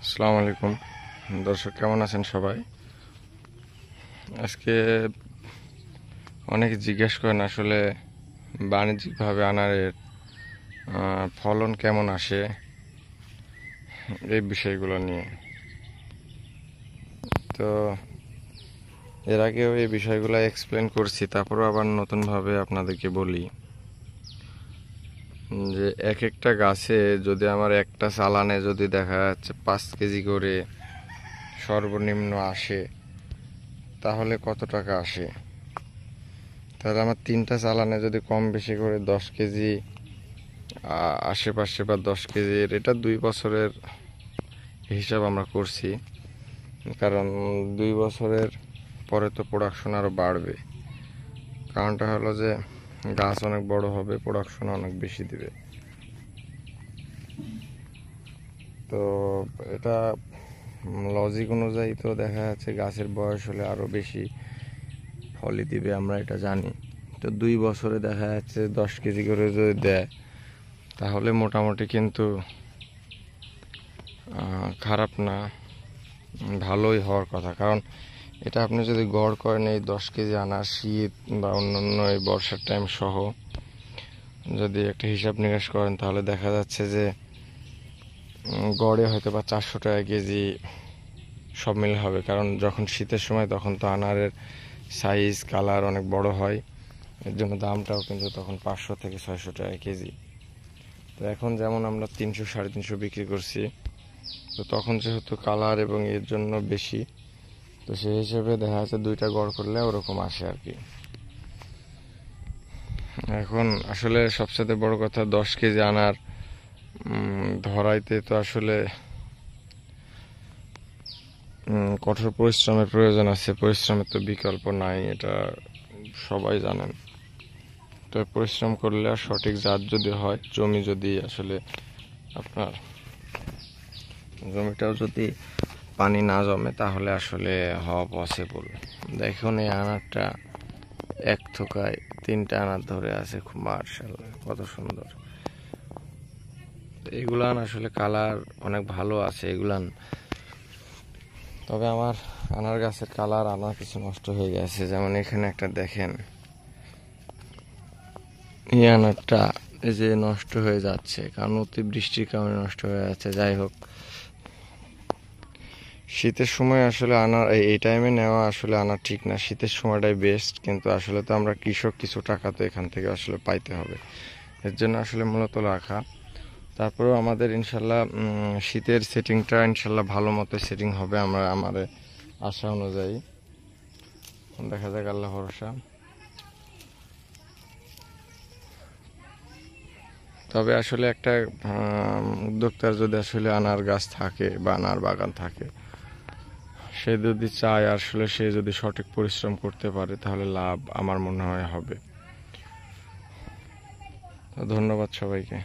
আসসালামু আলাইকুম দর্শক, কেমন আছেন সবাই? আজকে অনেকে জিজ্ঞেস করেন আসলে বাণিজ্যিকভাবে আনারের ফলন কেমন আসে, এই বিষয়গুলো নিয়ে। তো এর আগেও এই বিষয়গুলো এক্সপ্লেন করছি, তারপরেও আবার নতুনভাবে আপনাদেরকে বলি যে এক একটা গাছে যদি আমার একটা চালানে যদি দেখা যাচ্ছে 5 কেজি করে সর্বনিম্ন আসে, তাহলে কত টাকা আসে? তাহলে আমার 3টা চালানে যদি কম বেশি করে 10 কেজি আশেপাশে বা 10 কেজির, এটা 2 বছরের হিসাব আমরা করছি। কারণ 2 বছরের পরে তো প্রোডাকশন আরও বাড়বে। কারণটা হলো যে গাছ অনেক বড় হবে, প্রোডাকশন অনেক বেশি দিবে। তো এটা লজিক অনুযায়ী তো দেখা যাচ্ছে গাছের বয়স হলে আরও বেশি ফলই দিবে, আমরা এটা জানি। তো 2 বছরে দেখা যাচ্ছে 10 কেজি করে যদি দেয়, তাহলে মোটামুটি কিন্তু খারাপ না, ভালোই হওয়ার কথা। কারণ এটা আপনি যদি গড় করেন, এই 10 কেজি আনার শীত বা অন্যান্য এই বর্ষার টাইম সহ যদি একটা হিসাব নিকাশ করেন, তাহলে দেখা যাচ্ছে যে গড়ে হয়তো বা 400 টাকা কেজি সব মিলে হবে। কারণ যখন শীতের সময় তখন তো আনারের সাইজ কালার অনেক বড় হয়, এর জন্য দামটাও কিন্তু তখন 500 থেকে 600 টাকা কেজি। তো এখন যেমন আমরা 300 350 বিক্রি করছি, তো তখন যেহেতু কালার এবং এর জন্য বেশি, তো সেই হিসেবে দেখা যাচ্ছে 2টা গড় করলে ওরকম আসে আর কি। এখন আসলে সবচেয়ে বড় কথা, 10 কেজি আনার ধরাইতে তো আসলে কঠোর পরিশ্রমের প্রয়োজন আছে। পরিশ্রমের তো বিকল্প নাই, এটা সবাই জানেন। তো পরিশ্রম করলে আর সঠিক জাত যদি হয়, জমি যদি আসলে আপনার জমিটাও যদি পানি না জমে, তাহলে আসলে হওয়া পসিবল। দেখুন এই আনারটা এক থোকায় 3টা আনার ধরে আছে, খুব মার্শাল্লাহ, কত সুন্দর। এগুলান আসলে কালার অনেক ভালো আছে এগুলান। তবে আমার আনার গাছের কালার আনার কিছু নষ্ট হয়ে গেছে, যেমন এখানে একটা দেখেন, এই আনারটা এই যে নষ্ট হয়ে যাচ্ছে, কারণ অতিবৃষ্টির কারণে নষ্ট হয়ে যাচ্ছে। যাই হোক, শীতের সময় আসলে আনার এই টাইমে নেওয়া আসলে আনার ঠিক না, শীতের সময়টাই বেস্ট। কিন্তু আসলে তো আমরা কৃষক, কিছু টাকা তো এখান থেকে আসলে পাইতে হবে, এর জন্য আসলে মূলত রাখা। তারপরেও আমাদের ইনশাল্লাহ শীতের সেটিংটা ইনশাল্লাহ ভালো মতো সেটিং হবে আমাদের আশা অনুযায়ী। দেখা যাক, আল্লাহ ভরসা। তবে আসলে একটা উদ্যোক্তার যদি আসলে আনার গাছ থাকে বা আনার বাগান থাকে, সে যদি চায়, আসলে সে যদি সঠিক পরিশ্রম করতে পারে, তাহলে লাভ আমার মনে হয় হবে। ধন্যবাদ সবাইকে।